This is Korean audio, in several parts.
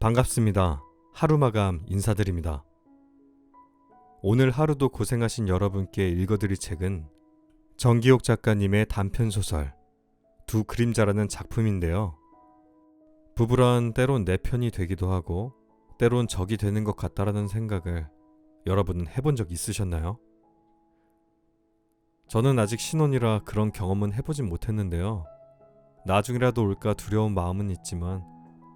반갑습니다. 하루마감 인사드립니다. 오늘 하루도 고생하신 여러분께 읽어드릴 책은 정기옥 작가님의 단편소설 두 그림자라는 작품인데요. 부부란 때론 내 편이 되기도 하고 때론 적이 되는 것 같다라는 생각을 여러분은 해본 적 있으셨나요? 저는 아직 신혼이라 그런 경험은 해보진 못했는데요. 나중이라도 올까 두려운 마음은 있지만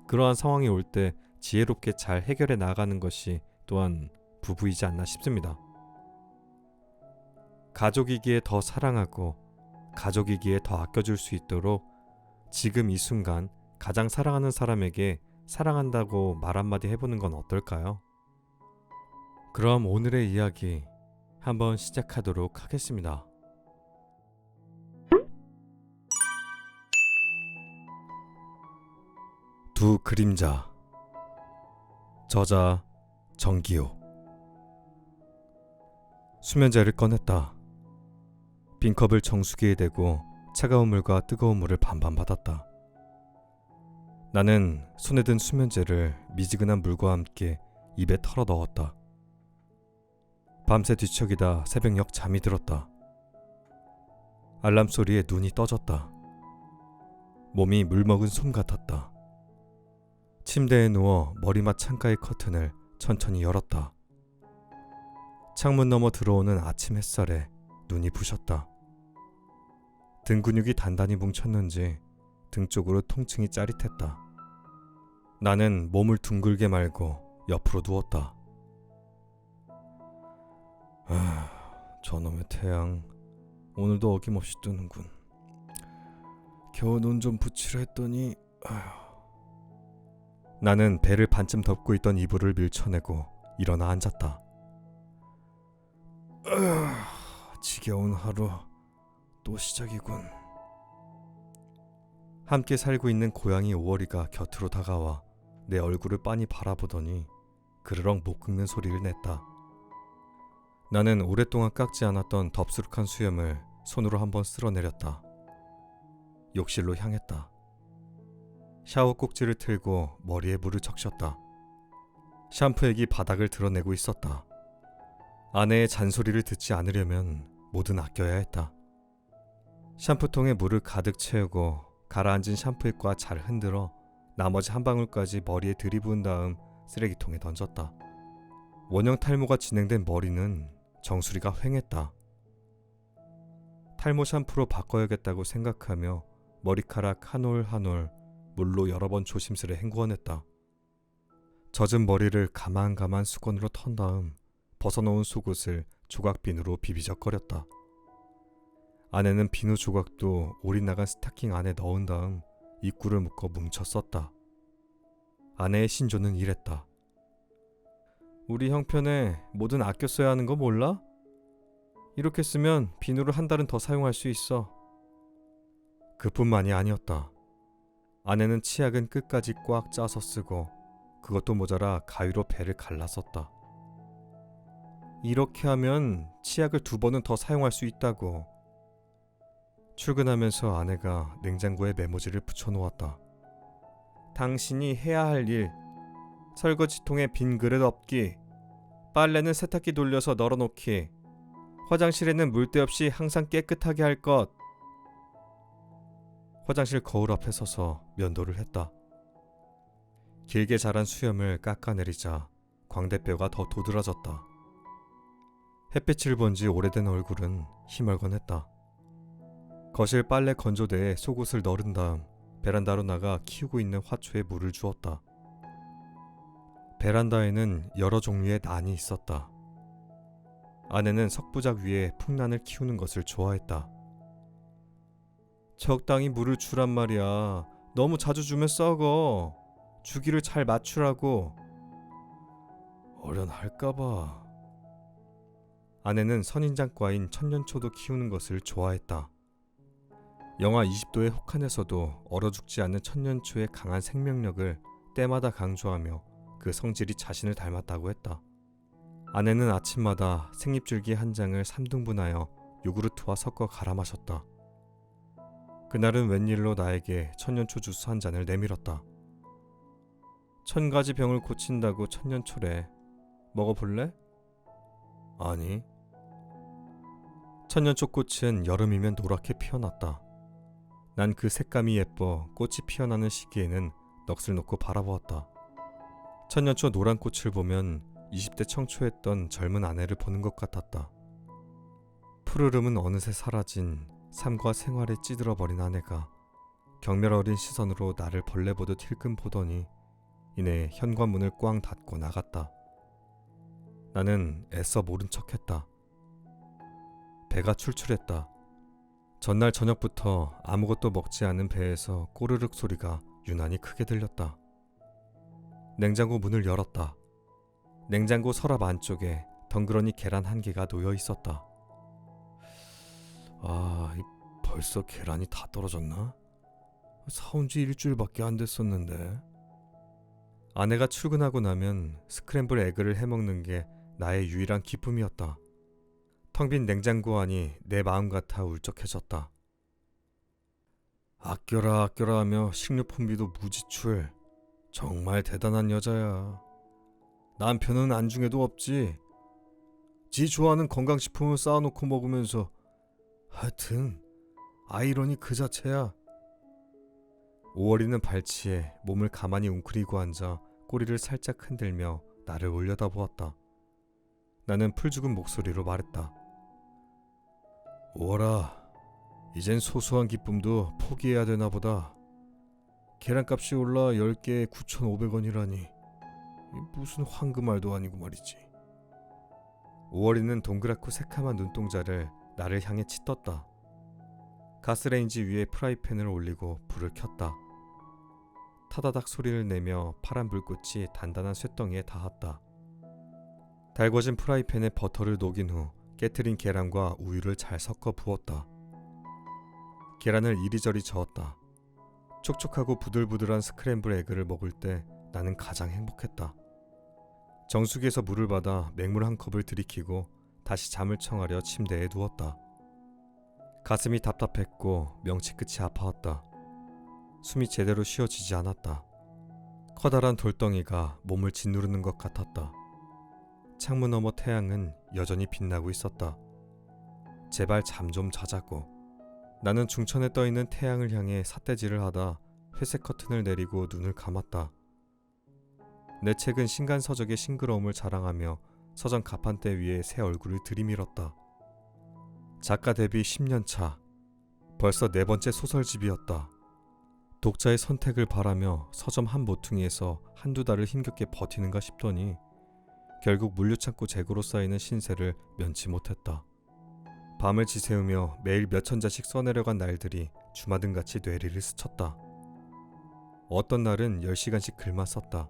그러한 상황이 올 때 지혜롭게 잘 해결해 나가는 것이 또한 부부이지 않나 싶습니다. 가족이기에 더 사랑하고 가족이기에 더 아껴줄 수 있도록 지금 이 순간 가장 사랑하는 사람에게 사랑한다고 말 한마디 해보는 건 어떨까요? 그럼 오늘의 이야기 한번 시작하도록 하겠습니다. 두 그림자. 저자 정기옥. 수면제를 꺼냈다. 빈컵을 정수기에 대고 차가운 물과 뜨거운 물을 반반 받았다. 나는 손에 든 수면제를 미지근한 물과 함께 입에 털어 넣었다. 밤새 뒤척이다 새벽녘 잠이 들었다. 알람 소리에 눈이 떠졌다. 몸이 물먹은 솜 같았다. 침대에 누워 머리맡 창가의 커튼을 천천히 열었다. 창문 너머 들어오는 아침 햇살에 눈이 부셨다. 등 근육이 단단히 뭉쳤는지 등 쪽으로 통증이 짜릿했다. 나는 몸을 둥글게 말고 옆으로 누웠다. 저놈의 태양 오늘도 어김없이 뜨는군. 겨우 눈 좀 붙이려 했더니 나는 배를 반쯤 덮고 있던 이불을 밀쳐내고 일어나 앉았다. 지겨운 하루 또 시작이군. 함께 살고 있는 고양이 오월이가 곁으로 다가와 내 얼굴을 빤히 바라보더니 그르렁 못 긁는 소리를 냈다. 나는 오랫동안 깎지 않았던 덥수룩한 수염을 손으로 한번 쓸어내렸다. 욕실로 향했다. 샤워 꼭지를 틀고 머리에 물을 적셨다. 샴푸액이 바닥을 드러내고 있었다. 아내의 잔소리를 듣지 않으려면 뭐든 아껴야 했다. 샴푸통에 물을 가득 채우고 가라앉은 샴푸액과 잘 흔들어 나머지 한 방울까지 머리에 들이부은 다음 쓰레기통에 던졌다. 원형 탈모가 진행된 머리는 정수리가 휑했다. 탈모 샴푸로 바꿔야겠다고 생각하며 머리카락 한 올 한 올 물로 여러 번 조심스레 헹구어냈다. 젖은 머리를 가만가만 수건으로 턴 다음 벗어놓은 속옷을 조각비누로 비비적거렸다. 아내는 비누 조각도 올이 나간 스타킹 안에 넣은 다음 입구를 묶어 뭉쳐 썼다. 아내의 신조는 이랬다. 우리 형편에 뭐든 아껴 써야 하는 거 몰라? 이렇게 쓰면 비누를 한 달은 더 사용할 수 있어. 그뿐만이 아니었다. 아내는 치약은 끝까지 꽉 짜서 쓰고 그것도 모자라 가위로 배를 갈라 썼다. 이렇게 하면 치약을 2번은 더 사용할 수 있다고. 출근하면서 아내가 냉장고에 메모지를 붙여놓았다. 당신이 해야 할 일, 설거지통에 빈 그릇 없기, 빨래는 세탁기 돌려서 널어놓기, 화장실에는 물때 없이 항상 깨끗하게 할 것. 화장실 거울 앞에 서서 면도를 했다. 길게 자란 수염을 깎아내리자 광대뼈가 더 도드라졌다. 햇빛을 본 지 오래된 얼굴은 희멀건했다. 거실 빨래 건조대에 속옷을 널은 다음 베란다로 나가 키우고 있는 화초에 물을 주었다. 베란다에는 여러 종류의 난이 있었다. 아내는 석부작 위에 풍란을 키우는 것을 좋아했다. 적당히 물을 주란 말이야. 너무 자주 주면 썩어. 주기를 잘 맞추라고. 어련할까봐. 아내는 선인장과인 천년초도 키우는 것을 좋아했다. 영하 20도의 혹한에서도 얼어 죽지 않는 천년초의 강한 생명력을 때마다 강조하며 그 성질이 자신을 닮았다고 했다. 아내는 아침마다 생잎줄기 한 장을 3등분하여 요구르트와 섞어 갈아 마셨다. 그날은 웬일로 나에게 천년초 주스 한 잔을 내밀었다. 천가지 병을 고친다고 천년초래. 먹어볼래? 아니. 천년초 꽃은 여름이면 노랗게 피어났다. 난 그 색감이 예뻐 꽃이 피어나는 시기에는 넋을 놓고 바라보았다. 천년초 노란 꽃을 보면 20대 청초했던 젊은 아내를 보는 것 같았다. 푸르름은 어느새 사라진 삶과 생활에 찌들어버린 아내가 경멸 어린 시선으로 나를 벌레 보듯 힐끔 보더니 이내 현관문을 꽝 닫고 나갔다. 나는 애써 모른 척했다. 배가 출출했다. 전날 저녁부터 아무것도 먹지 않은 배에서 꼬르륵 소리가 유난히 크게 들렸다. 냉장고 문을 열었다. 냉장고 서랍 안쪽에 덩그러니 계란 한 개가 놓여 있었다. 벌써 계란이 다 떨어졌나? 사온 지 일주일밖에 안 됐었는데. 아내가 출근하고 나면 스크램블 에그를 해먹는 게 나의 유일한 기쁨이었다. 텅 빈 냉장고 안이 내 마음 같아 울적해졌다. 아껴라 아껴라 하며 식료품비도 무지출. 정말 대단한 여자야. 남편은 안중에도 없지. 지 좋아하는 건강식품을 쌓아놓고 먹으면서 하여튼 아이러니 그 자체야. 오월이는 발치에 몸을 가만히 웅크리고 앉아 꼬리를 살짝 흔들며 나를 올려다보았다. 나는 풀죽은 목소리로 말했다. 오월아, 이젠 소소한 기쁨도 포기해야 되나 보다. 계란값이 올라 10개에 9,500원이라니 무슨 황금알도 아니고 말이지. 오월이는 동그랗고 새카만 눈동자를 나를 향해 치떴다. 가스레인지 위에 프라이팬을 올리고 불을 켰다. 타다닥 소리를 내며 파란 불꽃이 단단한 쇳덩이에 닿았다. 달궈진 프라이팬에 버터를 녹인 후 깨트린 계란과 우유를 잘 섞어 부었다. 계란을 이리저리 저었다. 촉촉하고 부들부들한 스크램블 에그를 먹을 때 나는 가장 행복했다. 정수기에서 물을 받아 맹물 한 컵을 들이키고 다시 잠을 청하려 침대에 누웠다. 가슴이 답답했고 명치 끝이 아파왔다. 숨이 제대로 쉬어지지 않았다. 커다란 돌덩이가 몸을 짓누르는 것 같았다. 창문 너머 태양은 여전히 빛나고 있었다. 제발 잠 좀 자자고. 나는 중천에 떠있는 태양을 향해 삿대질을 하다 회색 커튼을 내리고 눈을 감았다. 내 책은 신간서적의 싱그러움을 자랑하며 서점 가판대 위에 새 얼굴을 들이밀었다. 작가 데뷔 10년차. 벌써 4번째 소설집이었다. 독자의 선택을 바라며 서점 한 모퉁이에서 한두 달을 힘겹게 버티는가 싶더니 결국 물류창고 재고로 쌓이는 신세를 면치 못했다. 밤을 지새우며 매일 몇천 자씩 써내려간 날들이 주마등같이 뇌리를 스쳤다. 어떤 날은 10시간씩 글만 썼다.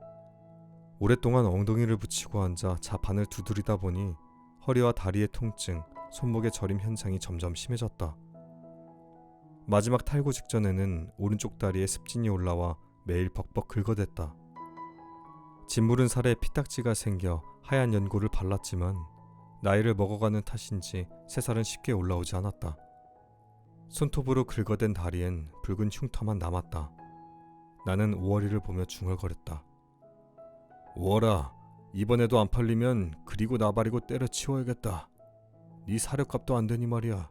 오랫동안 엉덩이를 붙이고 앉아 자판을 두드리다 보니 허리와 다리의 통증, 손목의 저림 현상이 점점 심해졌다. 마지막 탈구 직전에는 오른쪽 다리에 습진이 올라와 매일 벅벅 긁어댔다. 짓무른 살에 피딱지가 생겨 하얀 연고를 발랐지만 나이를 먹어가는 탓인지 새살은 쉽게 올라오지 않았다. 손톱으로 긁어댄 다리엔 붉은 흉터만 남았다. 나는 오월이를 보며 중얼거렸다. 오월아, 이번에도 안 팔리면 그리고 나발이고 때려치워야겠다. 네 사료값도 안 되니 말이야.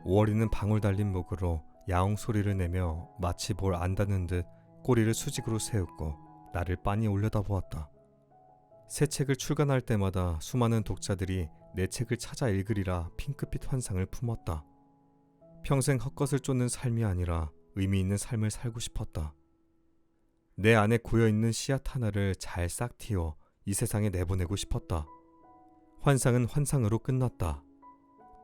오월이는 방울 달린 목으로 야옹 소리를 내며 마치 뭘 안다는 듯 꼬리를 수직으로 세우고 나를 빤히 올려다보았다. 새 책을 출간할 때마다 수많은 독자들이 내 책을 찾아 읽으리라 핑크빛 환상을 품었다. 평생 헛것을 쫓는 삶이 아니라 의미 있는 삶을 살고 싶었다. 내 안에 고여있는 씨앗 하나를 잘 싹 틔워 이 세상에 내보내고 싶었다. 환상은 환상으로 끝났다.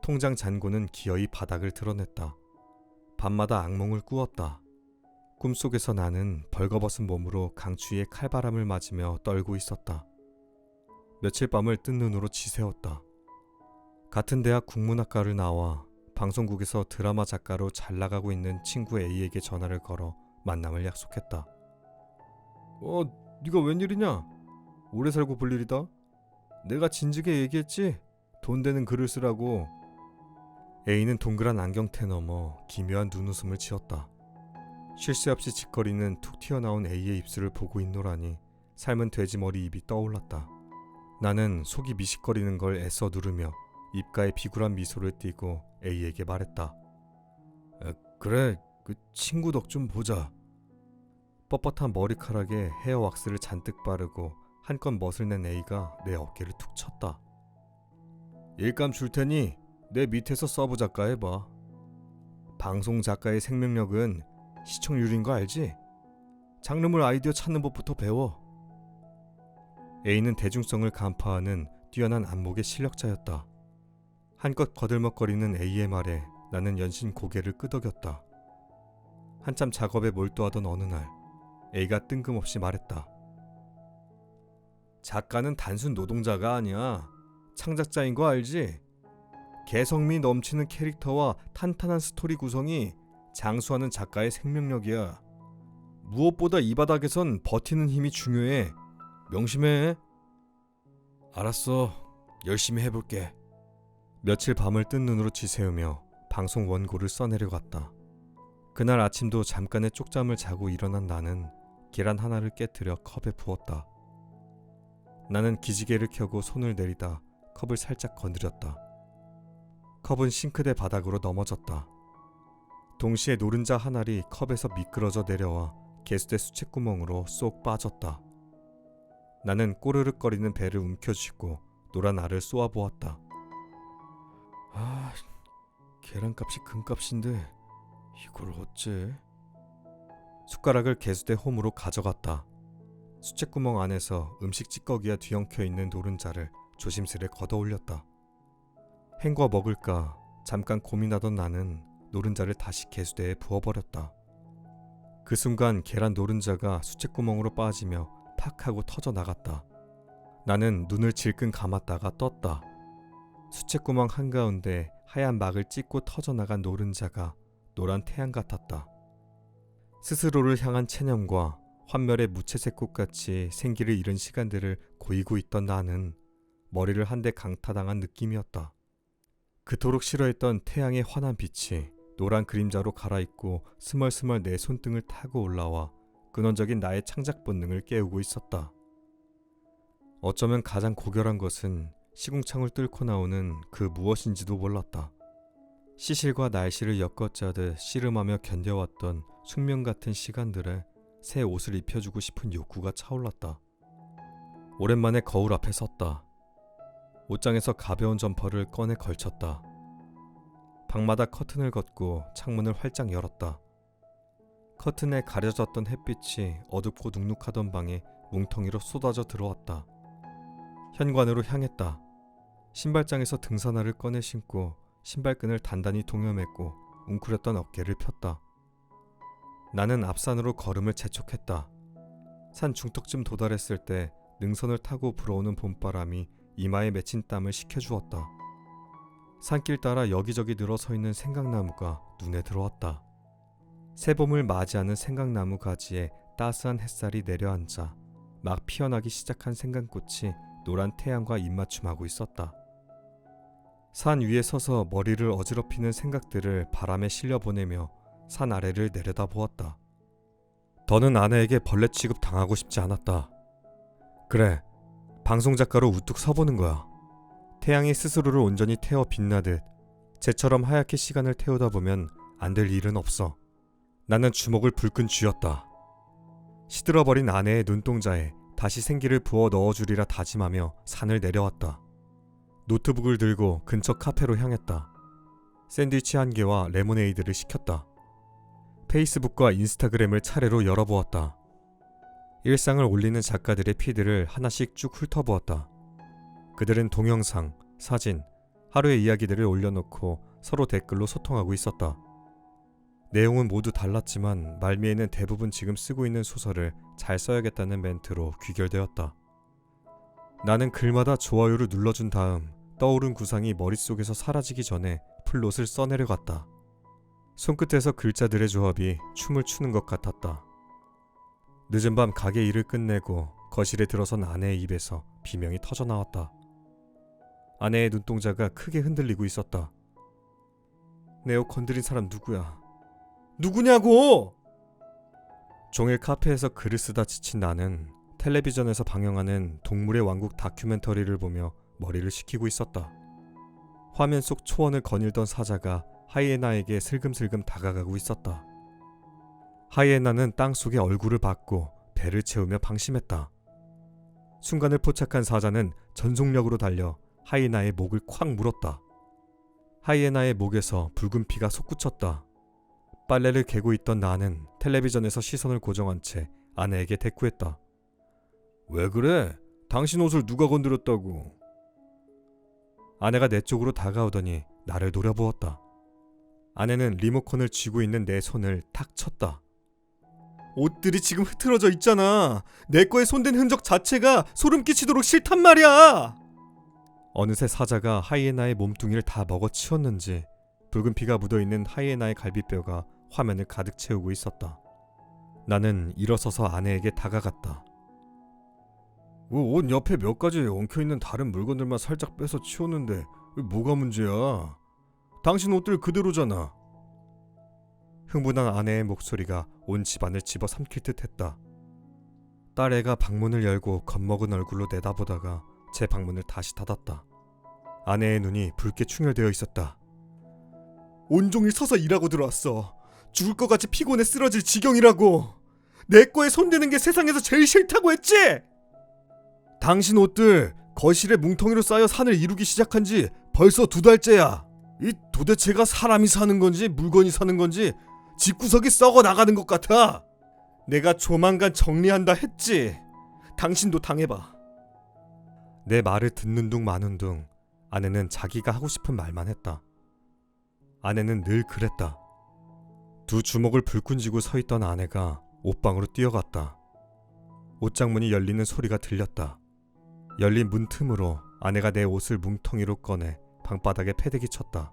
통장 잔고는 기어이 바닥을 드러냈다. 밤마다 악몽을 꾸었다. 꿈속에서 나는 벌거벗은 몸으로 강추위에 칼바람을 맞으며 떨고 있었다. 며칠 밤을 뜬 눈으로 지새웠다. 같은 대학 국문학과를 나와 방송국에서 드라마 작가로 잘 나가고 있는 친구 A에게 전화를 걸어 만남을 약속했다. 네가 웬일이냐? 오래 살고 볼 일이다. 내가 진즉에 얘기했지? 돈 되는 글을 쓰라고. A는 동그란 안경테 너머 기묘한 눈웃음을 지었다. 쉴 새 없이 짓거리는 툭 튀어나온 A의 입술을 보고 있노라니 삶은 돼지머리 입이 떠올랐다. 나는 속이 미식거리는 걸 애써 누르며 입가에 비굴한 미소를 띠고 A에게 말했다. 그래, 그 친구 덕 좀 보자. 뻣뻣한 머리카락에 헤어 왁스를 잔뜩 바르고 한껏 멋을 낸 A가 내 어깨를 툭 쳤다. 일감 줄 테니 내 밑에서 서브 작가 해봐. 방송 작가의 생명력은 시청률인 거 알지? 장르물 아이디어 찾는 법부터 배워. A는 대중성을 간파하는 뛰어난 안목의 실력자였다. 한껏 거들먹거리는 A의 말에 나는 연신 고개를 끄덕였다. 한참 작업에 몰두하던 어느 날 A가 뜬금없이 말했다. 작가는 단순 노동자가 아니야. 창작자인 거 알지? 개성미 넘치는 캐릭터와 탄탄한 스토리 구성이 장수하는 작가의 생명력이야. 무엇보다 이 바닥에선 버티는 힘이 중요해. 명심해. 알았어. 열심히 해볼게. 며칠 밤을 뜬 눈으로 지새우며 방송 원고를 써내려갔다. 그날 아침도 잠깐의 쪽잠을 자고 일어난 나는 계란 하나를 깨뜨려 컵에 부었다. 나는 기지개를 켜고 손을 내리다 컵을 살짝 건드렸다. 컵은 싱크대 바닥으로 넘어졌다. 동시에 노른자 한 알이 컵에서 미끄러져 내려와 개수대 수채구멍으로 쏙 빠졌다. 나는 꼬르륵거리는 배를 움켜쥐고 노란 알을 쏘아보았다. 계란값이 금값인데 이걸 어째? 숟가락을 개수대 홈으로 가져갔다. 수채구멍 안에서 음식 찌꺼기가 뒤엉켜 있는 노른자를 조심스레 걷어올렸다. 헹궈 먹을까 잠깐 고민하던 나는 노른자를 다시 개수대에 부어버렸다. 그 순간 계란 노른자가 수채구멍으로 빠지며 팍 하고 터져 나갔다. 나는 눈을 질끈 감았다가 떴다. 수채구멍 한가운데 하얀 막을 찍고 터져나간 노른자가 노란 태양 같았다. 스스로를 향한 체념과 환멸의 무채색 꽃같이 생기를 잃은 시간들을 고이고 있던 나는 머리를 한 대 강타당한 느낌이었다. 그토록 싫어했던 태양의 환한 빛이 노란 그림자로 갈아입고 스멀스멀 내 손등을 타고 올라와 근원적인 나의 창작 본능을 깨우고 있었다. 어쩌면 가장 고결한 것은 시궁창을 뚫고 나오는 그 무엇인지도 몰랐다. 시실과 날씨를 엮어짜듯 씨름하며 견뎌왔던 숙명 같은 시간들에 새 옷을 입혀주고 싶은 욕구가 차올랐다. 오랜만에 거울 앞에 섰다. 옷장에서 가벼운 점퍼를 꺼내 걸쳤다. 방마다 커튼을 걷고 창문을 활짝 열었다. 커튼에 가려졌던 햇빛이 어둡고 눅눅하던 방에 뭉텅이로 쏟아져 들어왔다. 현관으로 향했다. 신발장에서 등산화를 꺼내 신고 신발끈을 단단히 동여맸고 웅크렸던 어깨를 폈다. 나는 앞산으로 걸음을 재촉했다. 산 중턱쯤 도달했을 때 능선을 타고 불어오는 봄바람이 이마에 맺힌 땀을 식혀주었다. 산길 따라 여기저기 늘어서 있는 생강나무가 눈에 들어왔다. 새봄을 맞이하는 생강나무 가지에 따스한 햇살이 내려앉아 막 피어나기 시작한 생강꽃이 노란 태양과 입맞춤하고 있었다. 산 위에 서서 머리를 어지럽히는 생각들을 바람에 실려보내며 산 아래를 내려다보았다. 더는 아내에게 벌레 취급 당하고 싶지 않았다. 그래, 방송작가로 우뚝 서보는 거야. 태양이 스스로를 온전히 태워 빛나듯 쟤처럼 하얗게 시간을 태우다 보면 안 될 일은 없어. 나는 주먹을 불끈 쥐었다. 시들어버린 아내의 눈동자에 다시 생기를 부어 넣어주리라 다짐하며 산을 내려왔다. 노트북을 들고 근처 카페로 향했다. 샌드위치 한 개와 레모네이드를 시켰다. 페이스북과 인스타그램을 차례로 열어보았다. 일상을 올리는 작가들의 피드를 하나씩 쭉 훑어보았다. 그들은 동영상, 사진, 하루의 이야기들을 올려놓고 서로 댓글로 소통하고 있었다. 내용은 모두 달랐지만 말미에는 대부분 지금 쓰고 있는 소설을 잘 써야겠다는 멘트로 귀결되었다. 나는 글마다 좋아요를 눌러준 다음 떠오른 구상이 머릿속에서 사라지기 전에 플롯을 써내려갔다. 손끝에서 글자들의 조합이 춤을 추는 것 같았다. 늦은 밤 가게 일을 끝내고 거실에 들어선 아내의 입에서 비명이 터져나왔다. 아내의 눈동자가 크게 흔들리고 있었다. 내 옷 건드린 사람 누구야? 누구냐고! 종일 카페에서 글을 쓰다 지친 나는 텔레비전에서 방영하는 동물의 왕국 다큐멘터리를 보며 머리를 식히고 있었다. 화면 속 초원을 거닐던 사자가 하이에나에게 슬금슬금 다가가고 있었다. 하이에나는 땅속에 얼굴을 박고 배를 채우며 방심했다. 순간을 포착한 사자는 전속력으로 달려 하이에나의 목을 콱 물었다. 하이에나의 목에서 붉은 피가 솟구쳤다. 빨래를 개고 있던 나는 텔레비전에서 시선을 고정한 채 아내에게 대꾸했다. 왜 그래? 당신 옷을 누가 건드렸다고? 아내가 내 쪽으로 다가오더니 나를 노려보았다. 아내는 리모컨을 쥐고 있는 내 손을 탁 쳤다. 옷들이 지금 흐트러져 있잖아. 내 거에 손댄 흔적 자체가 소름 끼치도록 싫단 말이야. 어느새 사자가 하이에나의 몸뚱이를 다 먹어치웠는지 붉은 피가 묻어있는 하이에나의 갈비뼈가 화면을 가득 채우고 있었다. 나는 일어서서 아내에게 다가갔다. 옷 옆에 몇 가지 엉켜있는 다른 물건들만 살짝 빼서 치웠는데 뭐가 문제야? 당신 옷들 그대로잖아. 흥분한 아내의 목소리가 온 집안을 집어삼킬 듯 했다. 딸애가 방문을 열고 겁먹은 얼굴로 내다보다가 제 방문을 다시 닫았다. 아내의 눈이 붉게 충혈되어 있었다. 온종일 서서 일하고 들어왔어. 죽을 것 같이 피곤해 쓰러질 지경이라고. 내 거에 손대는 게 세상에서 제일 싫다고 했지? 당신 옷들 거실에 뭉텅이로 쌓여 산을 이루기 시작한 지 벌써 2달째야. 이 도대체가 사람이 사는 건지 물건이 사는 건지 집구석이 썩어 나가는 것 같아. 내가 조만간 정리한다 했지. 당신도 당해봐. 내 말을 듣는 둥 마는 둥 아내는 자기가 하고 싶은 말만 했다. 아내는 늘 그랬다. 두 주먹을 불끈 쥐고 서 있던 아내가 옷방으로 뛰어갔다. 옷장문이 열리는 소리가 들렸다. 열린 문 틈으로 아내가 내 옷을 뭉텅이로 꺼내 방바닥에 패대기 쳤다.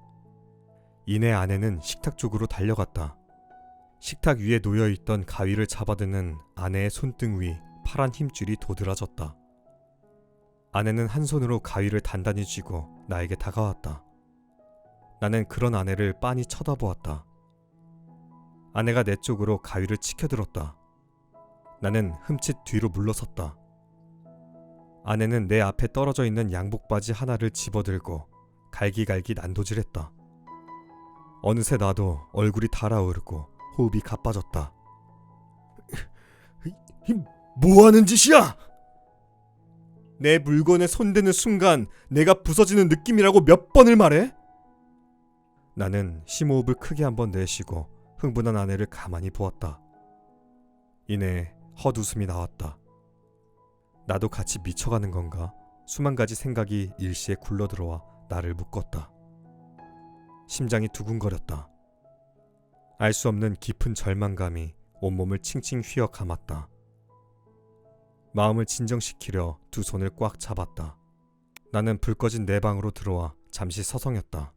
이내 아내는 식탁 쪽으로 달려갔다. 식탁 위에 놓여있던 가위를 잡아드는 아내의 손등 위 파란 힘줄이 도드라졌다. 아내는 한 손으로 가위를 단단히 쥐고 나에게 다가왔다. 나는 그런 아내를 빤히 쳐다보았다. 아내가 내 쪽으로 가위를 치켜들었다. 나는 흠칫 뒤로 물러섰다. 아내는 내 앞에 떨어져 있는 양복 바지 하나를 집어들고 갈기갈기 난도질했다. 어느새 나도 얼굴이 달아오르고 호흡이 가빠졌다. 뭐하는 짓이야? 내 물건에 손대는 순간 내가 부서지는 느낌이라고 몇 번을 말해? 나는 심호흡을 크게 한번 내쉬고 흥분한 아내를 가만히 보았다. 이내 헛웃음이 나왔다. 나도 같이 미쳐가는 건가? 수만 가지 생각이 일시에 굴러들어와 나를 묶었다. 심장이 두근거렸다. 알 수 없는 깊은 절망감이 온몸을 칭칭 휘어 감았다. 마음을 진정시키려 두 손을 꽉 잡았다. 나는 불 꺼진 내 방으로 들어와 잠시 서성였다.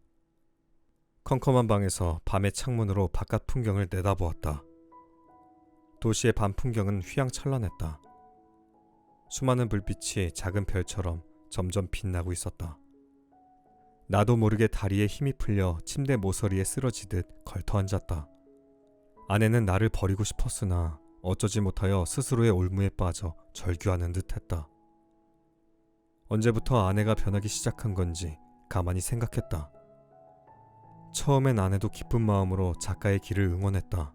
컴컴한 방에서 밤의 창문으로 바깥 풍경을 내다보았다. 도시의 밤 풍경은 휘황찬란했다. 수많은 불빛이 작은 별처럼 점점 빛나고 있었다. 나도 모르게 다리에 힘이 풀려 침대 모서리에 쓰러지듯 걸터앉았다. 아내는 나를 버리고 싶었으나 어쩌지 못하여 스스로의 올무에 빠져 절규하는 듯했다. 언제부터 아내가 변하기 시작한 건지 가만히 생각했다. 처음엔 아내도 기쁜 마음으로 작가의 길을 응원했다.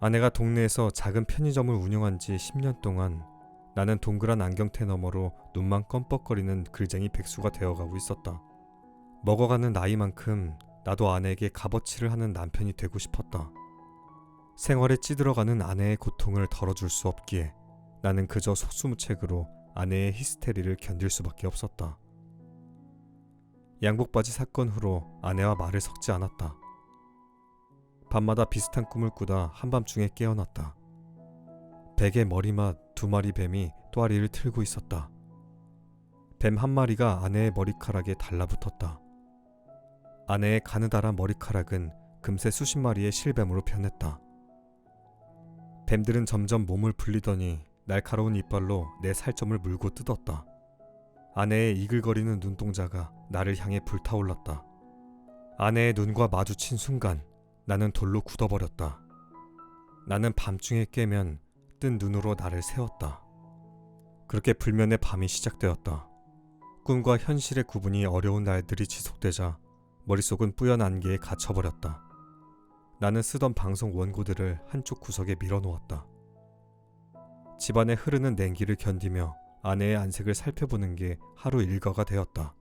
아내가 동네에서 작은 편의점을 운영한 지 10년 동안 나는 동그란 안경테 너머로 눈만 껌뻑거리는 글쟁이 백수가 되어가고 있었다. 먹어가는 나이만큼 나도 아내에게 값어치를 하는 남편이 되고 싶었다. 생활에 찌들어가는 아내의 고통을 덜어줄 수 없기에 나는 그저 속수무책으로 아내의 히스테리를 견딜 수밖에 없었다. 양복바지 사건 후로 아내와 말을 섞지 않았다. 밤마다 비슷한 꿈을 꾸다 한밤중에 깨어났다. 베개 머리맡 2마리 뱀이 또아리를 틀고 있었다. 뱀 한 마리가 아내의 머리카락에 달라붙었다. 아내의 가느다란 머리카락은 금세 수십 마리의 실뱀으로 변했다. 뱀들은 점점 몸을 불리더니 날카로운 이빨로 내 살점을 물고 뜯었다. 아내의 이글거리는 눈동자가 나를 향해 불타올랐다. 아내의 눈과 마주친 순간 나는 돌로 굳어버렸다. 나는 밤중에 깨면 뜬 눈으로 나를 세웠다. 그렇게 불면의 밤이 시작되었다. 꿈과 현실의 구분이 어려운 날들이 지속되자 머릿속은 뿌연 안개에 갇혀버렸다. 나는 쓰던 방송 원고들을 한쪽 구석에 밀어놓았다. 집안에 흐르는 냉기를 견디며 아내의 안색을 살펴보는 게 하루 일과가 되었다.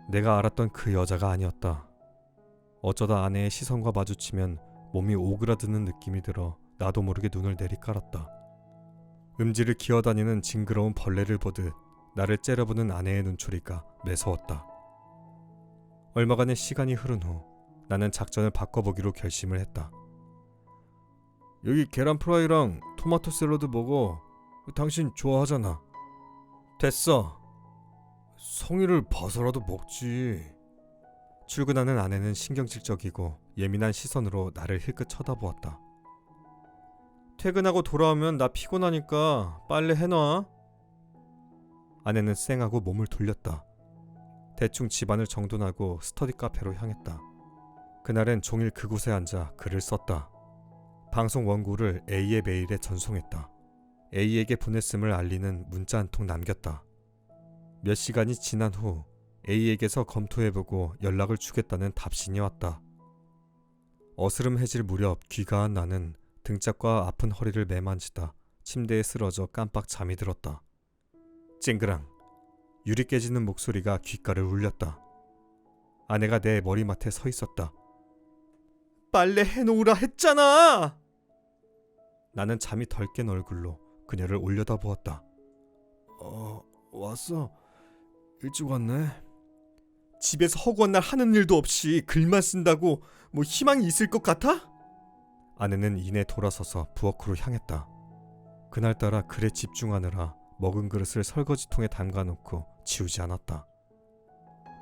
내가 알았던 그 여자가 아니었다. 어쩌다 아내의 시선과 마주치면 몸이 오그라드는 느낌이 들어 나도 모르게 눈을 내리깔았다. 음지를 기어다니는 징그러운 벌레를 보듯 나를 째려보는 아내의 눈초리가 매서웠다. 얼마간의 시간이 흐른 후 나는 작전을 바꿔보기로 결심을 했다. 여기 계란 프라이랑 토마토 샐러드 먹어. 당신 좋아하잖아. 됐어. 성의를 봐서라도 먹지. 출근하는 아내는 신경질적이고 예민한 시선으로 나를 힐끗 쳐다보았다. 퇴근하고 돌아오면 나 피곤하니까 빨래 해놔. 아내는 쌩하고 몸을 돌렸다. 대충 집안을 정돈하고 스터디 카페로 향했다. 그날은 종일 그곳에 앉아 글을 썼다. 방송 원고를 A의 메일에 전송했다. A에게 보냈음을 알리는 문자 한 통 남겼다. 몇 시간이 지난 후 A에게서 검토해보고 연락을 주겠다는 답신이 왔다. 어스름해질 무렵 귀가한 나는 등짝과 아픈 허리를 매만지다 침대에 쓰러져 깜빡 잠이 들었다. 찡그랑 유리 깨지는 목소리가 귓가를 울렸다. 아내가 내 머리맡에 서 있었다. 빨래 해놓으라 했잖아! 나는 잠이 덜 깬 얼굴로 그녀를 올려다보았다. 왔어. 일찍 왔네. 집에서 허구한 날 하는 일도 없이 글만 쓴다고 뭐 희망이 있을 것 같아? 아내는 이내 돌아서서 부엌으로 향했다. 그날따라 글에 집중하느라 먹은 그릇을 설거지통에 담가놓고 치우지 않았다.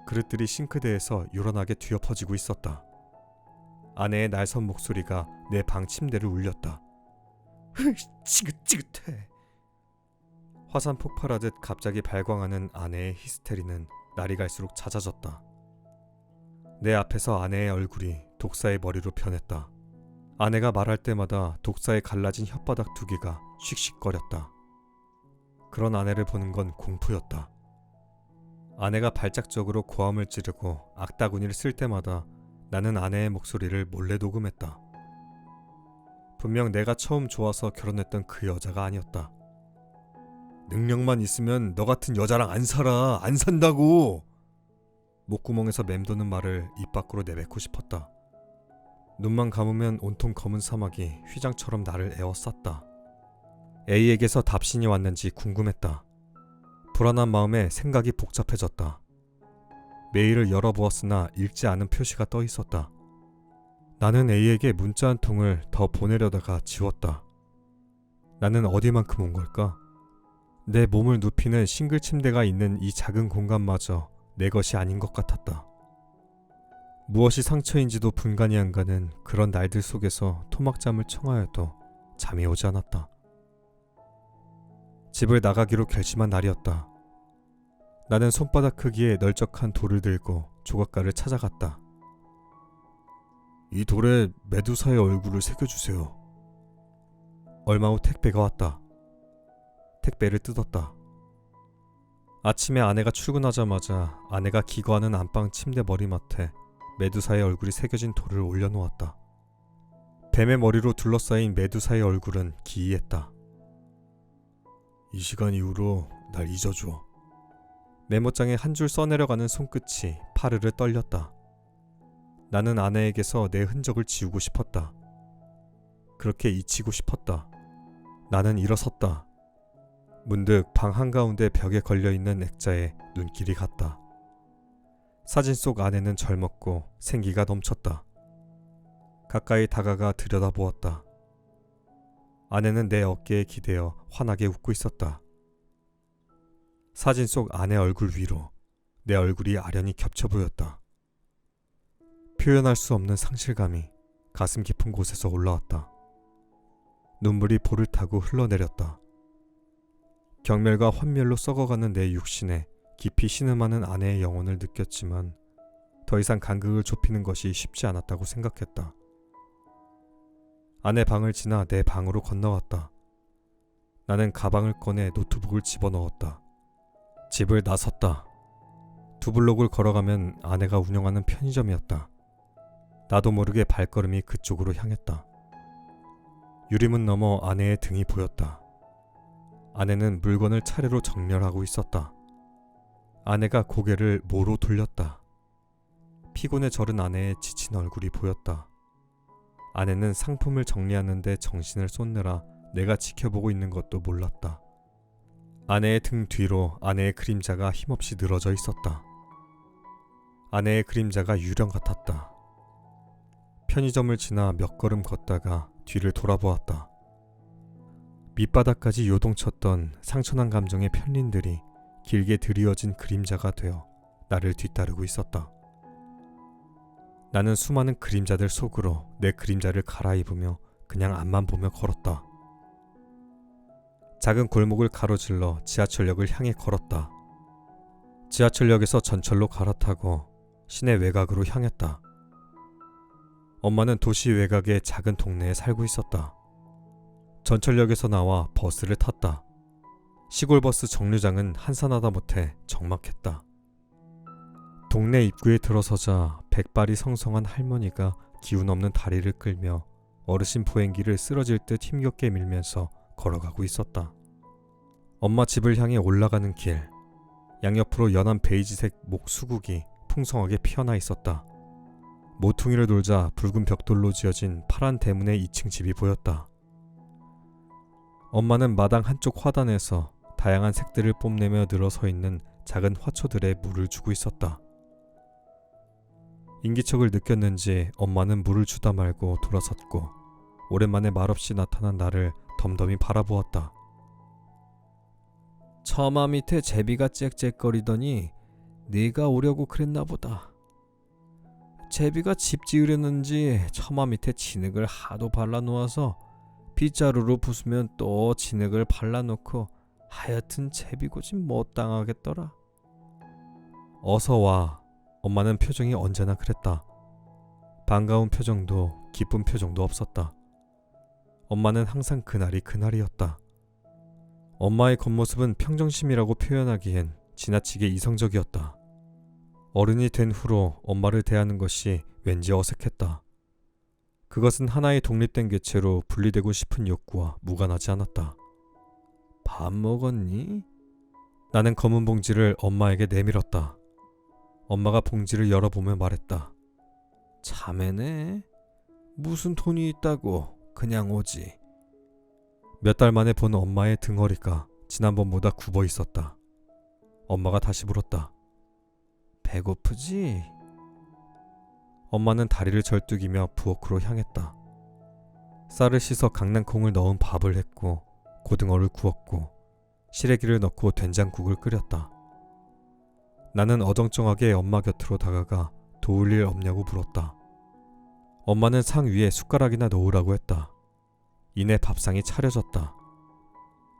그릇들이 싱크대에서 요란하게 뒤엎어지고 있었다. 아내의 날선 목소리가 내 방 침대를 울렸다. 지긋지긋해. 화산 폭발하듯 갑자기 발광하는 아내의 히스테리는 날이 갈수록 잦아졌다. 내 앞에서 아내의 얼굴이 독사의 머리로 변했다. 아내가 말할 때마다 독사에 갈라진 혓바닥 두 개가 씩씩거렸다. 그런 아내를 보는 건 공포였다. 아내가 발작적으로 고함을 지르고 악다구니를 쓸 때마다 나는 아내의 목소리를 몰래 녹음했다. 분명 내가 처음 좋아서 결혼했던 그 여자가 아니었다. 능력만 있으면 너 같은 여자랑 안 살아. 안 산다고. 목구멍에서 맴도는 말을 입 밖으로 내뱉고 싶었다. 눈만 감으면 온통 검은 사막이 휘장처럼 나를 에워쌌다. A에게서 답신이 왔는지 궁금했다. 불안한 마음에 생각이 복잡해졌다. 메일을 열어보았으나 읽지 않은 표시가 떠 있었다. 나는 A에게 문자 한 통을 더 보내려다가 지웠다. 나는 어디만큼 온 걸까? 내 몸을 눕히는 싱글 침대가 있는 이 작은 공간마저 내 것이 아닌 것 같았다. 무엇이 상처인지도 분간이 안 가는 그런 날들 속에서 토막잠을 청하여도 잠이 오지 않았다. 집을 나가기로 결심한 날이었다. 나는 손바닥 크기의 널쩍한 돌을 들고 조각가를 찾아갔다. 이 돌에 메두사의 얼굴을 새겨주세요. 얼마 후 택배가 왔다. 택배를 뜯었다. 아침에 아내가 출근하자마자 아내가 기거하는 안방 침대 머리맡에 메두사의 얼굴이 새겨진 돌을 올려놓았다. 뱀의 머리로 둘러싸인 메두사의 얼굴은 기이했다. 이 시간 이후로 날 잊어줘. 메모장에 한 줄 써내려가는 손끝이 파르르 떨렸다. 나는 아내에게서 내 흔적을 지우고 싶었다. 그렇게 잊히고 싶었다. 나는 일어섰다. 문득 방 한가운데 벽에 걸려있는 액자에 눈길이 갔다. 사진 속 아내는 젊었고 생기가 넘쳤다. 가까이 다가가 들여다보았다. 아내는 내 어깨에 기대어 환하게 웃고 있었다. 사진 속 아내 얼굴 위로 내 얼굴이 아련히 겹쳐 보였다. 표현할 수 없는 상실감이 가슴 깊은 곳에서 올라왔다. 눈물이 볼을 타고 흘러내렸다. 경멸과 환멸로 썩어가는 내 육신에 깊이 신음하는 아내의 영혼을 느꼈지만 더 이상 간극을 좁히는 것이 쉽지 않았다고 생각했다. 아내 방을 지나 내 방으로 건너왔다. 나는 가방을 꺼내 노트북을 집어넣었다. 집을 나섰다. 두 블록을 걸어가면 아내가 운영하는 편의점이었다. 나도 모르게 발걸음이 그쪽으로 향했다. 유리문 너머 아내의 등이 보였다. 아내는 물건을 차례로 정렬하고 있었다. 아내가 고개를 모로 돌렸다. 피곤에 절은 아내의 지친 얼굴이 보였다. 아내는 상품을 정리하는데 정신을 쏟느라 내가 지켜보고 있는 것도 몰랐다. 아내의 등 뒤로 아내의 그림자가 힘없이 늘어져 있었다. 아내의 그림자가 유령 같았다. 편의점을 지나 몇 걸음 걷다가 뒤를 돌아보았다. 밑바닥까지 요동쳤던 상처난 감정의 편린들이 길게 드리워진 그림자가 되어 나를 뒤따르고 있었다. 나는 수많은 그림자들 속으로 내 그림자를 갈아입으며 그냥 앞만 보며 걸었다. 작은 골목을 가로질러 지하철역을 향해 걸었다. 지하철역에서 전철로 갈아타고 시내 외곽으로 향했다. 엄마는 도시 외곽의 작은 동네에 살고 있었다. 전철역에서 나와 버스를 탔다. 시골버스 정류장은 한산하다 못해 적막했다. 동네 입구에 들어서자 백발이 성성한 할머니가 기운 없는 다리를 끌며 어르신 보행기를 쓰러질 듯 힘겹게 밀면서 걸어가고 있었다. 엄마 집을 향해 올라가는 길, 양옆으로 연한 베이지색 목수국이 풍성하게 피어나 있었다. 모퉁이를 돌자 붉은 벽돌로 지어진 파란 대문의 2층 집이 보였다. 엄마는 마당 한쪽 화단에서 다양한 색들을 뽐내며 늘어서 있는 작은 화초들에 물을 주고 있었다. 인기척을 느꼈는지 엄마는 물을 주다 말고 돌아섰고 오랜만에 말없이 나타난 나를 덤덤히 바라보았다. 처마 밑에 제비가 짹짹거리더니 네가 오려고 그랬나 보다. 제비가 집 지으려는지 처마 밑에 진흙을 하도 발라놓아서 빗자루로 부수면 또 진흙을 발라놓고 하여튼 제비고집 못 당하겠더라. 어서 와. 엄마는 표정이 언제나 그랬다. 반가운 표정도 기쁜 표정도 없었다. 엄마는 항상 그날이 그날이었다. 엄마의 겉모습은 평정심이라고 표현하기엔 지나치게 이성적이었다. 어른이 된 후로 엄마를 대하는 것이 왠지 어색했다. 그것은 하나의 독립된 개체로 분리되고 싶은 욕구와 무관하지 않았다. 밥 먹었니? 나는 검은 봉지를 엄마에게 내밀었다. 엄마가 봉지를 열어보며 말했다. 자매네? 무슨 돈이 있다고 그냥 오지. 몇 달 만에 본 엄마의 등허리가 지난번보다 굽어 있었다. 엄마가 다시 물었다. 배고프지? 엄마는 다리를 절뚝이며 부엌으로 향했다. 쌀을 씻어 강낭콩을 넣은 밥을 했고 고등어를 구웠고 시래기를 넣고 된장국을 끓였다. 나는 어정쩡하게 엄마 곁으로 다가가 도울 일 없냐고 물었다. 엄마는 상 위에 숟가락이나 놓으라고 했다. 이내 밥상이 차려졌다.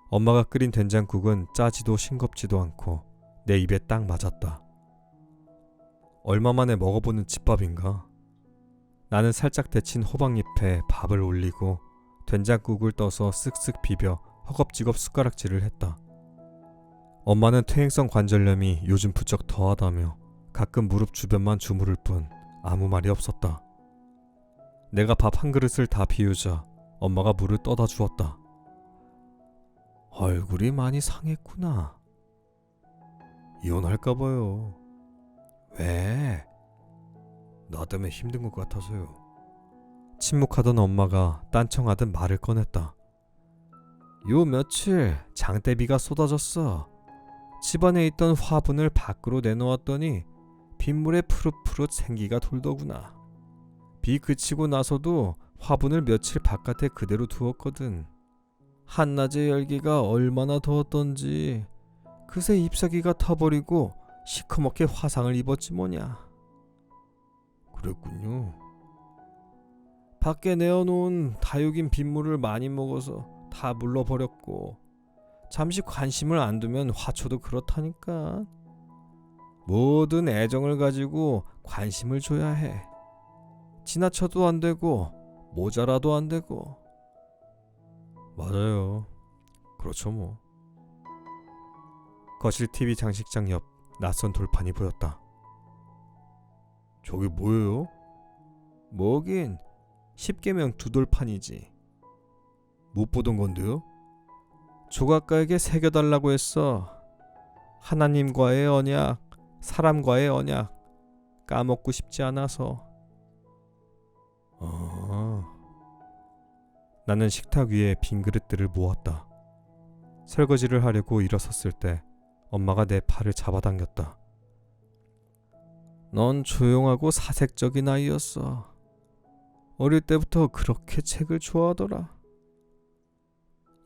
엄마가 끓인 된장국은 짜지도 싱겁지도 않고 내 입에 딱 맞았다. 얼마 만에 먹어보는 집밥인가? 나는 살짝 데친 호박잎에 밥을 올리고 된장국을 떠서 쓱쓱 비벼 허겁지겁 숟가락질을 했다. 엄마는 퇴행성 관절염이 요즘 부쩍 더하다며 가끔 무릎 주변만 주무를 뿐 아무 말이 없었다. 내가 밥 한 그릇을 다 비우자 엄마가 물을 떠다 주었다. 얼굴이 많이 상했구나. 이혼할까봐요. 왜? 나 때문에 힘든 것 같아서요. 침묵하던 엄마가 딴청하듯 말을 꺼냈다. 요 며칠 장대비가 쏟아졌어. 집안에 있던 화분을 밖으로 내놓았더니 빗물에 푸릇푸릇 생기가 돌더구나. 비 그치고 나서도 화분을 며칠 바깥에 그대로 두었거든. 한낮의 열기가 얼마나 더웠던지 그새 잎사귀가 타버리고 시커멓게 화상을 입었지 뭐냐. 그랬군요. 밖에 내어놓은 다육인 빗물을 많이 먹어서 다 물러버렸고 잠시 관심을 안 두면 화초도 그렇다니까. 모든 애정을 가지고 관심을 줘야 해. 지나쳐도 안 되고 모자라도 안 되고. 맞아요. 그렇죠 뭐. 거실 TV 장식장 옆 낯선 돌판이 보였다. 저기 뭐예요? 뭐긴 10계명 두돌판이지. 못 보던 건데요? 조각가에게 새겨달라고 했어. 하나님과의 언약, 사람과의 언약 까먹고 싶지 않아서. 나는 식탁 위에 빈 그릇들을 모았다. 설거지를 하려고 일어섰을 때 엄마가 내 팔을 잡아당겼다. 넌 조용하고 사색적인 아이였어. 어릴 때부터 그렇게 책을 좋아하더라.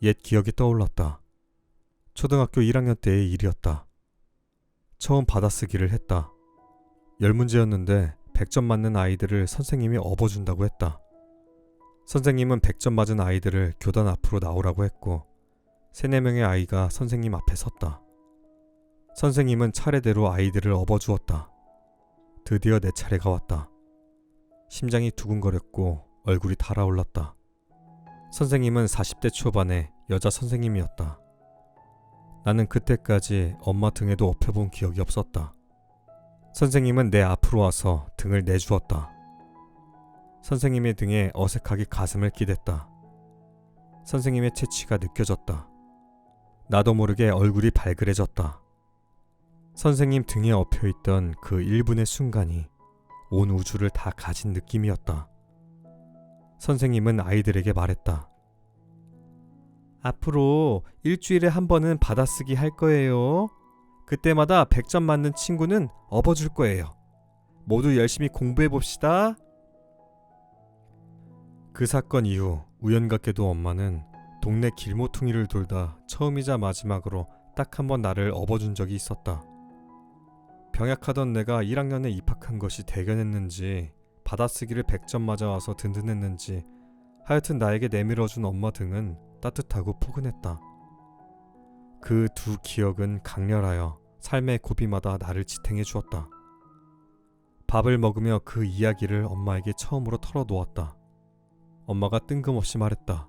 옛 기억이 떠올랐다. 초등학교 1학년 때의 일이었다. 처음 받아쓰기를 했다. 10문제였는데 100점 맞는 아이들을 선생님이 업어준다고 했다. 선생님은 100점 맞은 아이들을 교단 앞으로 나오라고 했고 3, 4명의 아이가 선생님 앞에 섰다. 선생님은 차례대로 아이들을 업어주었다. 드디어 내 차례가 왔다. 심장이 두근거렸고 얼굴이 달아올랐다. 선생님은 40대 초반의 여자 선생님이었다. 나는 그때까지 엄마 등에도 업혀본 기억이 없었다. 선생님은 내 앞으로 와서 등을 내주었다. 선생님의 등에 어색하게 가슴을 기댔다. 선생님의 채취가 느껴졌다. 나도 모르게 얼굴이 발그레졌다. 선생님 등에 엎여있던 그 1분의 순간이 온 우주를 다 가진 느낌이었다. 선생님은 아이들에게 말했다. 앞으로 일주일에 한 번은 받아쓰기 할 거예요. 그때마다 100점 맞는 친구는 업어줄 거예요. 모두 열심히 공부해 봅시다. 그 사건 이후 우연같게도 엄마는 동네 길모퉁이를 돌다 처음이자 마지막으로 딱 한 번 나를 업어준 적이 있었다. 병약하던 내가 1학년에 입학한 것이 대견했는지 받아쓰기를 100점 맞아와서 든든했는지 하여튼 나에게 내밀어준 엄마 등은 따뜻하고 포근했다. 그 두 기억은 강렬하여 삶의 고비마다 나를 지탱해 주었다. 밥을 먹으며 그 이야기를 엄마에게 처음으로 털어놓았다. 엄마가 뜬금없이 말했다.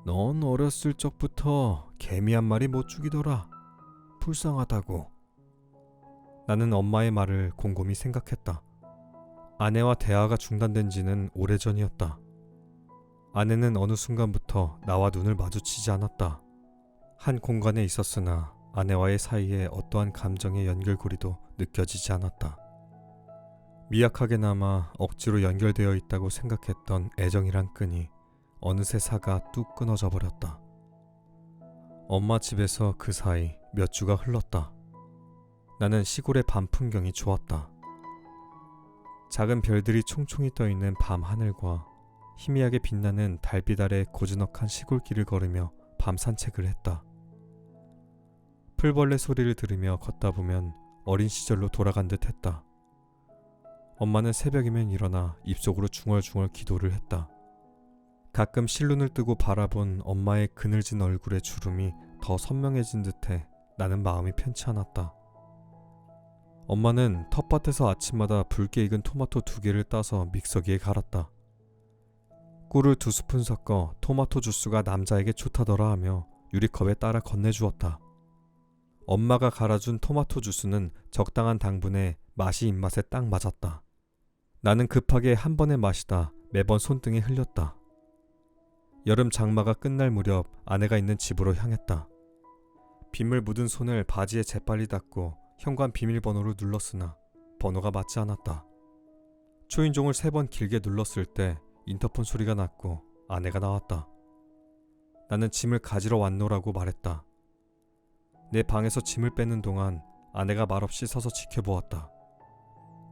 넌 어렸을 적부터 개미 한 마리 못 죽이더라. 불쌍하다고. 나는 엄마의 말을 곰곰이 생각했다. 아내와 대화가 중단된 지는 오래전이었다. 아내는 어느 순간부터 나와 눈을 마주치지 않았다. 한 공간에 있었으나 아내와의 사이에 어떠한 감정의 연결고리도 느껴지지 않았다. 미약하게나마 억지로 연결되어 있다고 생각했던 애정이란 끈이 어느새 사가 뚝 끊어져 버렸다. 엄마 집에서 그 사이 몇 주가 흘렀다. 나는 시골의 밤 풍경이 좋았다. 작은 별들이 총총히 떠있는 밤 하늘과 희미하게 빛나는 달빛 아래 고즈넉한 시골길을 걸으며 밤 산책을 했다. 풀벌레 소리를 들으며 걷다 보면 어린 시절로 돌아간 듯 했다. 엄마는 새벽이면 일어나 입속으로 중얼중얼 기도를 했다. 가끔 실눈을 뜨고 바라본 엄마의 그늘진 얼굴의 주름이 더 선명해진 듯해 나는 마음이 편치 않았다. 엄마는 텃밭에서 아침마다 붉게 익은 토마토 2개를 따서 믹서기에 갈았다. 꿀을 2스푼 섞어 토마토 주스가 남자에게 좋다더라 하며 유리컵에 따라 건네주었다. 엄마가 갈아준 토마토 주스는 적당한 당분에 맛이 입맛에 딱 맞았다. 나는 급하게 한 번에 마시다 매번 손등에 흘렸다. 여름 장마가 끝날 무렵 아내가 있는 집으로 향했다. 빗물 묻은 손을 바지에 재빨리 닦고 현관 비밀번호를 눌렀으나 번호가 맞지 않았다. 초인종을 3번 길게 눌렀을 때 인터폰 소리가 났고 아내가 나왔다. 나는 짐을 가지러 왔노라고 말했다. 내 방에서 짐을 빼는 동안 아내가 말없이 서서 지켜보았다.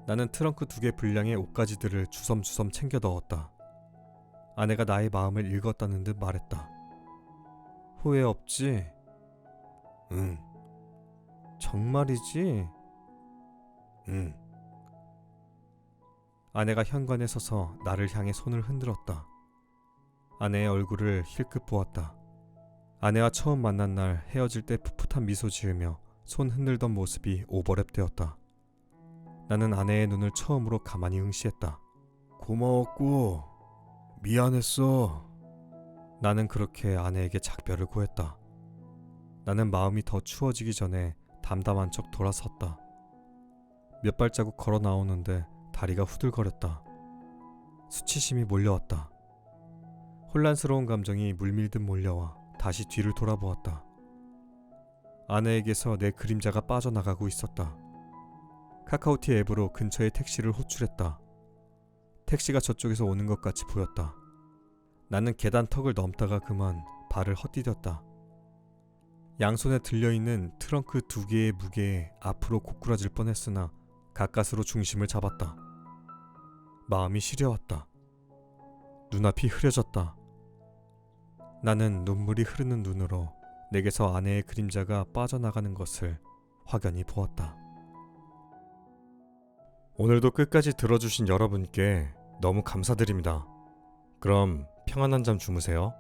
나는 트렁크 2개 분량의 옷가지들을 주섬주섬 챙겨 넣었다. 아내가 나의 마음을 읽었다는 듯 말했다. 후회 없지? 응. 정말이지? 응. 아내가 현관에 서서 나를 향해 손을 흔들었다. 아내의 얼굴을 힐끗 보았다. 아내와 처음 만난 날 헤어질 때 풋풋한 미소 지으며 손 흔들던 모습이 오버랩되었다. 나는 아내의 눈을 처음으로 가만히 응시했다. 고마웠고 미안했어. 나는 그렇게 아내에게 작별을 구했다. 나는 마음이 더 추워지기 전에 담담한 척 돌아섰다. 몇 발자국 걸어 나오는데 다리가 후들거렸다. 수치심이 몰려왔다. 혼란스러운 감정이 물밀듯 몰려와 다시 뒤를 돌아보았다. 아내에게서 내 그림자가 빠져나가고 있었다. 카카오티 앱으로 근처의 택시를 호출했다. 택시가 저쪽에서 오는 것 같이 보였다. 나는 계단 턱을 넘다가 그만 발을 헛디뎠다. 양손에 들려있는 트렁크 2개의 무게에 앞으로 고꾸라질 뻔했으나 가까스로 중심을 잡았다. 마음이 시려왔다. 눈앞이 흐려졌다. 나는 눈물이 흐르는 눈으로 내게서 아내의 그림자가 빠져나가는 것을 확연히 보았다. 오늘도 끝까지 들어주신 여러분께 너무 감사드립니다. 그럼 평안한 잠 주무세요.